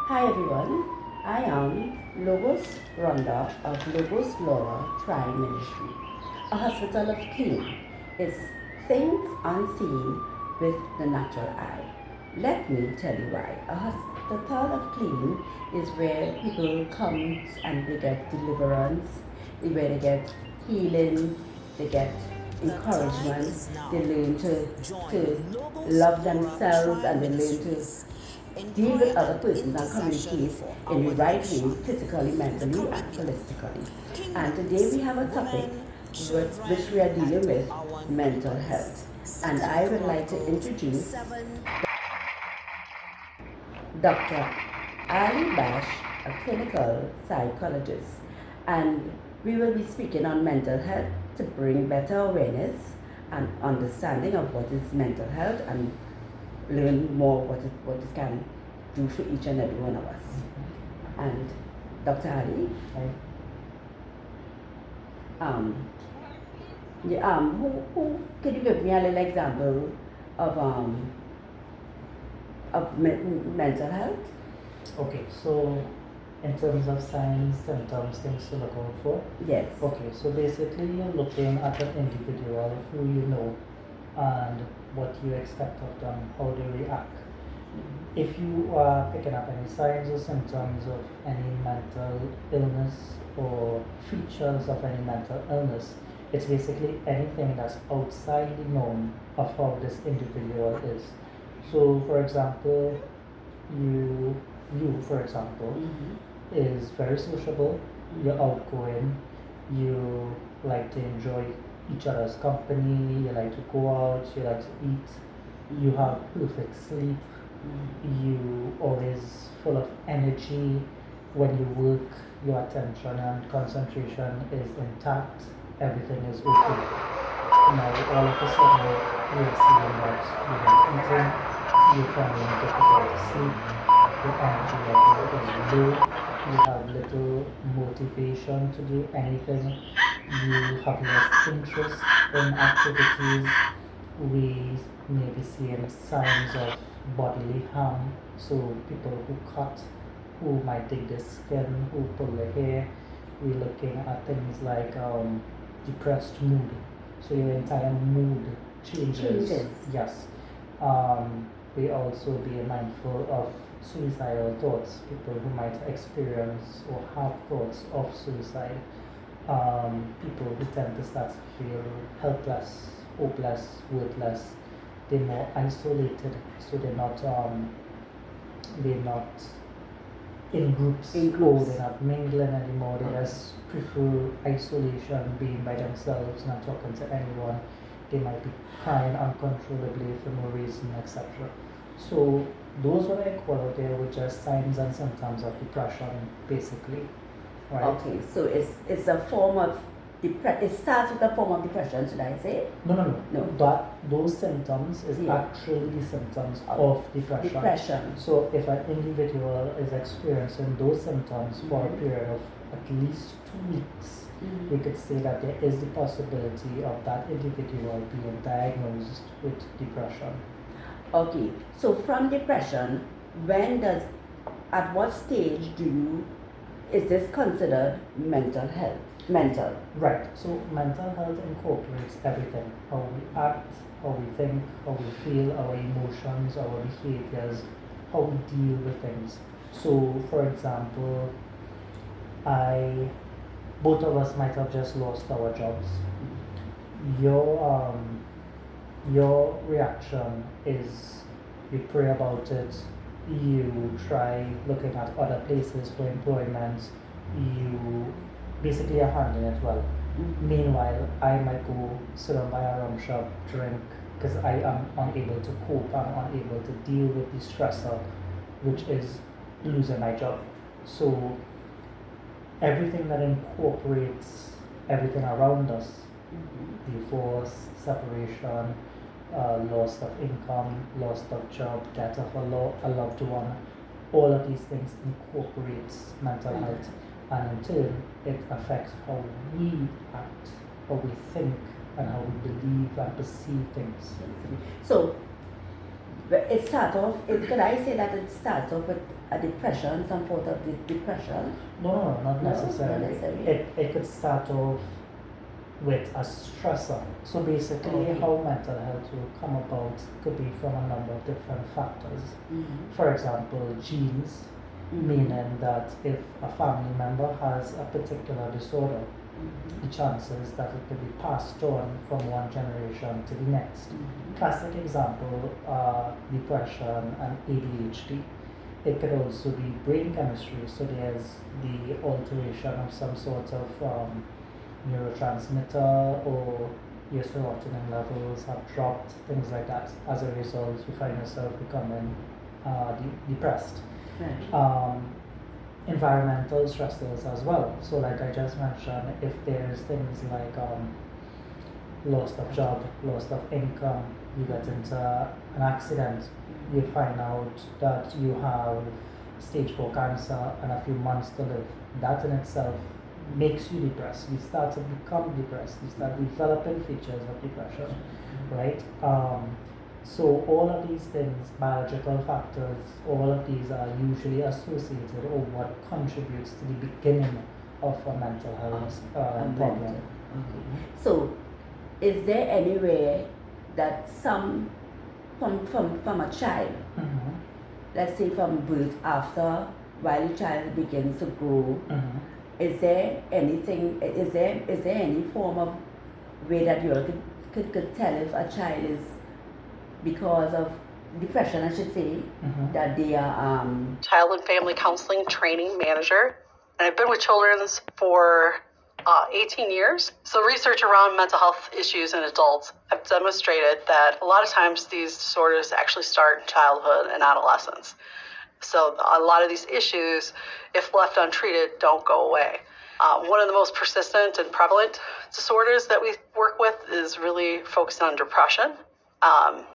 Hi everyone, I am Logos Rhonda of Logos Laura Tri Ministry. A hospital of clean is things unseen with the natural eye. Let me tell you why. A hospital of clean is where people come and they get deliverance, where they get healing, they get encouragement, they learn to love themselves and they learn to deal with other persons and communicate in the right way, physically, mentally, and holistically. And today we have a topic which we are dealing with mental health. And I would like to introduce Dr. Ali Bash, a clinical psychologist. And we will be speaking on mental health to bring better awareness and understanding of what is mental health and learn more what it can do for each and every one of us. And Dr. Ali, who could you give me a little example of mental health? Okay, so in terms of signs, symptoms, things to look out for. Yes. Okay, so basically you're looking at an individual who you know and what you expect of them, how they react. If you are picking up any signs or symptoms of any mental illness or features of any mental illness, it's basically anything that's outside the norm of how this individual is. So, for example, you for example, is very sociable, you're outgoing, you like to enjoy each other's company, you like to go out, you like to eat, you have perfect sleep, you always full of energy. When you work, your attention and concentration is intact, everything is okay. Now all of a sudden you're seeing that you're not eating, you're finding it difficult to sleep, your energy level is low, you have little motivation to do anything, you have lost interest in activities, we may be seeing signs of bodily harm, so people who cut, who might dig their skin, who pull their hair, we're looking at things like depressed mood, so your entire mood changes. Yes. We also be mindful of suicidal thoughts, people who might experience or have thoughts of suicide, people who tend to start to feel helpless, hopeless, worthless, they're more isolated, so they're not in groups, or they're not mingling anymore, they just prefer isolation, being by themselves, not talking to anyone. They might be crying uncontrollably for no reason, etc. So those what I call out there were just signs and symptoms of depression, basically. Right? Okay, so it's a form of it starts with a form of depression, should I say? No. Those symptoms is actually the symptoms of depression. So if an individual is experiencing those symptoms for a period of at least 2 weeks, we could say that there is the possibility of that individual being diagnosed with depression. Okay, so from depression, at what stage is this considered mental health? Right, so mental health incorporates everything, how we act, how we think, how we feel, our emotions, our behaviors, how we deal with things. So for example, both of us might have just lost our jobs. Your reaction is you pray about it, you try looking at other places for employment, you basically are handling it well. Meanwhile, I might go sit down by a rum shop, drink, because I am unable to cope, I'm unable to deal with the stressor, which is losing my job. So everything that incorporates everything around us, divorce, separation, loss of income, loss of job, death of a loved one, all of these things incorporates mental health, and in turn it affects how we act, how we think, and how we believe and perceive things. So But it starts off, could I say that it starts off with a depression, some sort of depression? No, not No, necessarily. not necessarily. It could start off with a stressor. So basically, Okay. how mental health will come about could be from a number of different factors. Mm-hmm. For example, genes, meaning that if a family member has a particular disorder, the chances that it could be passed on from one generation to the next. Classic example, depression and ADHD. It could also be brain chemistry, so there's the alteration of some sort of neurotransmitter, or your serotonin levels have dropped, things like that. As a result, you find yourself becoming depressed. Right. Environmental stressors as well. So, like I just mentioned, if there's things like loss of job, loss of income, you get into an accident, you find out that you have stage 4 cancer and a few months to live. That in itself makes you depressed. You start to become depressed. You start developing features of depression, right? So all of these things, biological factors, all of these are usually associated, or what contributes to the beginning of a mental health problem. Okay. So, is there any way that some from a child, Mm-hmm. let's say from birth, after while the child begins to grow, Mm-hmm. is there anything? Is there any form of way that you could tell if a child is, because of depression, I should say, Mm-hmm. that they are Child and Family Counseling Training Manager, and I've been with children's for 18 years. So research around mental health issues in adults have demonstrated that a lot of times these disorders actually start in childhood and adolescence. So a lot of these issues, if left untreated, don't go away. One of the most persistent and prevalent disorders that we work with is really focused on depression.